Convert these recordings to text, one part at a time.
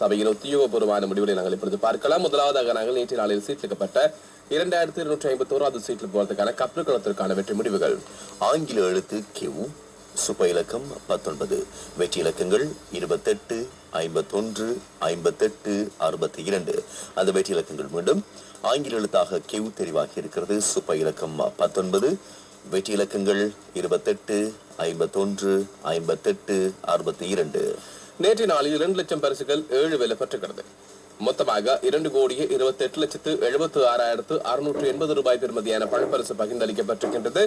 சபையின் உத்தியோகபூர்வமான முடிவுகளை நாங்கள் இப்பொழுது பார்க்கலாம். முதலாவதாக நாங்கள் நேற்று நாளில் சீட்லிக்கப்பட்ட 2251வது சீட்டில் போவதற்கான கப்ருக்களத்திற்கான வெற்றி முடிவுகள். ஆங்கில எழுத்து கியூ, சுப இலக்கம் 19, வெற்றி இலக்கங்கள் 28, 51, 58, 62. அந்த வெற்றி இலக்கங்கள் மீண்டும் ஆங்கில எழுத்தாக கியூ தெரிவாகி இருக்கிறது. சுப இலக்கம் 19, வெற்றி இலக்கங்கள் 28, 51, 58, 62. நேற்றைய நாளில் 2 லட்சம் பரிசுகள் 7 வெல்லப்பட்டிருக்கிறது. மொத்தமாக 2,28,76,680 ரூபாய் பெறுமதியான பணப்பரிசு பகிர்ந்தளிக்கப்பட்டிருக்கின்றது.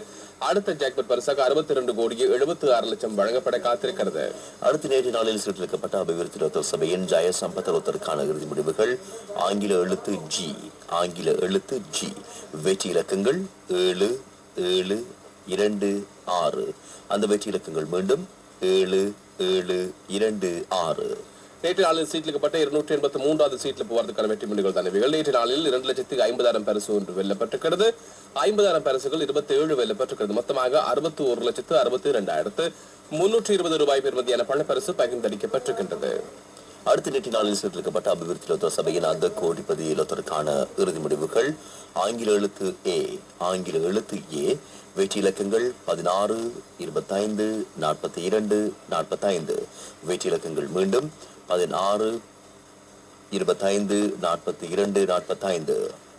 அடுத்த ஜாக்பட் பரிசாக 62,76,00,000 வழங்கப்பட காத்திருக்கிறது. அடுத்த நேற்று நாளில் சீட்டளிக்கப்பட்ட அபிவிருத்தி சபையின் ஜய சம்பத்தரோத்தருக்கான இறுதி முடிவுகள். ஆங்கில எழுத்து ஜி, ஆங்கில எழுத்து ஜி, வெற்றி இலக்கங்கள் 7, 7, 2, 6. அந்த வெற்றி இலக்கங்கள் மீண்டும் 7, 7, 2, 6. நேற்று நாளில் சீட்லிக்கப்பட்ட 283வது சீட்டில் போவதற்கான வெற்றி முடிவுகள் தானவிகள். நேற்று நாளில் 2,50,000 பரிசு ஒன்று வெல்லப்பட்டிருக்கிறது. 50,000 பரிசுகள் 27 வெல்லப்பட்டிருக்கிறது. மொத்தமாக 61,62,320 ரூபாய் பெறுமதியான பணப்பரிசு பகிர்ந்தளிக்கப்பட்டிருக்கின்றது. அடுத்த நேற்று நாளில் சீட்டளிக்கப்பட்ட அபிவிருத்தி சபையின் அந்த கோடிப்பதி இலத்திற்கான இறுதி முடிவுகள். ஆங்கில எழுத்து ஏ, ஆங்கில எழுத்து ஏ, வெற்றி இலக்கங்கள் 16, 25, 42, 45. வெற்றி இலக்கங்கள் மீண்டும் 16, 25, 42, 45.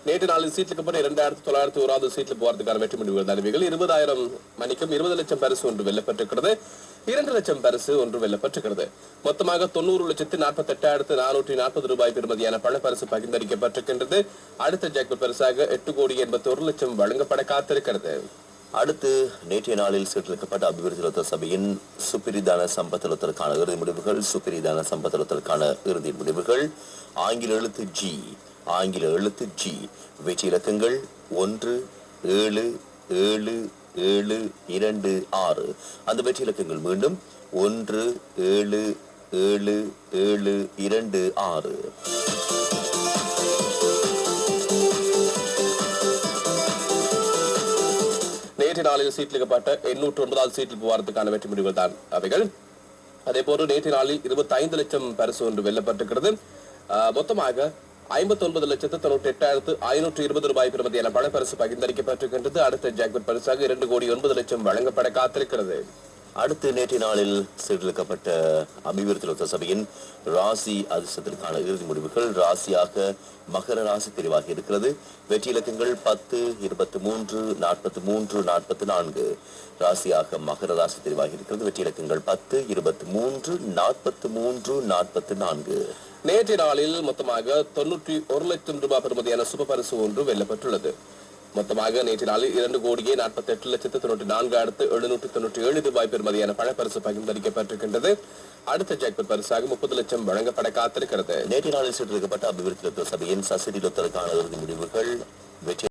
நேற்று நாளில் சீட்லிக்கப்பட்ட 2,901வது சீட்டில் போவதற்கான வெற்றி முடிவுகள் தானவிகள். 20 லட்சம் பரிசு ஒன்று வெல்லப்பட்டிருக்கிறது. 2 லட்சம் பரிசு ஒன்று வெல்லப்பட்டிருக்கிறது. மொத்தமாக 90,48,440 ரூபாய் பெறுமதியான பணப்பரிசு பகிர்ந்தளிக்கப்பட்டிருக்கின்றது. அடுத்த ஜாக்பட் பரிசாக 8,81,00,000 வழங்கப்பட காத்திருக்கிறது. அடுத்து நேற்றைய நாளில் சீட்டளிக்கப்பட்ட அபிவிருத்தி சபையின் சுப்பிரிதான சம்பத்தலத்திற்கான இறுதி முடிவுகள். சுப்பிரிதான சம்பத்தலத்திற்கான இறுதி முடிவுகள். ஆங்கில எழுத்து ஜி, ஆங்கில எழுத்து ஜி, வெற்றி இலக்கங்கள் 1, 7, 7, 7, 2, 6. அந்த வெற்றி இலக்கங்கள் மீண்டும் 1, 7, 7, 7, 2, 6. நேற்று நாளில் சீட்லிக்கப்பட்ட 809வது சீட்டில் போவதற்கான வெற்றி முடிவுகள் தான் அவைகள். அதே போன்று நேற்று நாளில் 25 லட்சம் பரிசு ஒன்று வெல்லப்பட்டிருக்கிறது. மொத்தமாக 59,98,520 ரூபாய் பெறுமதியான பணப்பரிசு பகிர்ந்தளிக்கப்பட்டிருக்கின்றது. அடுத்த ஜாக்பட் பரிசாக 2,09,00,000 வழங்கப்பட காத்திருக்கிறது. அடுத்து நேற்றைய நாளில் சீட்டளிக்கப்பட்ட அபிவிருத்தி சபையின் ராசி அதிர்ஷ்டத்திற்கான இறுதி முடிவுகள். ராசியாக மகர ராசி தெரிவாகி இருக்கிறது. வெற்றி இலக்கங்கள் 10, 23, 43, 44. ராசியாக மகர ராசி தெரிவாகி இருக்கிறது. வெற்றி இலக்கங்கள் 10, 23, 43, 44. நேற்றைய நாளில் மொத்தமாக 91 லட்சம் ரூபாய் பெறுமதியான சுப பரிசு ஒன்று வெல்லப்பட்டுள்ளது. மொத்தமாக நேற்று நாளில் 2,48,94,797 ரூபாய் பெறுமதியான பணப்பரிசு பகிர்ந்தளிக்கப்பட்டிருக்கின்றது. அடுத்த ஜாக்பட் பரிசாக 30 லட்சம் வழங்கப்பட காத்திருக்கிறது. நேற்று நாளில் சீட்டளிக்கப்பட்ட அபிவிருத்தி சபையின் சசிடி லொத்தருக்கான இறுதி முடிவுகள். வெற்றி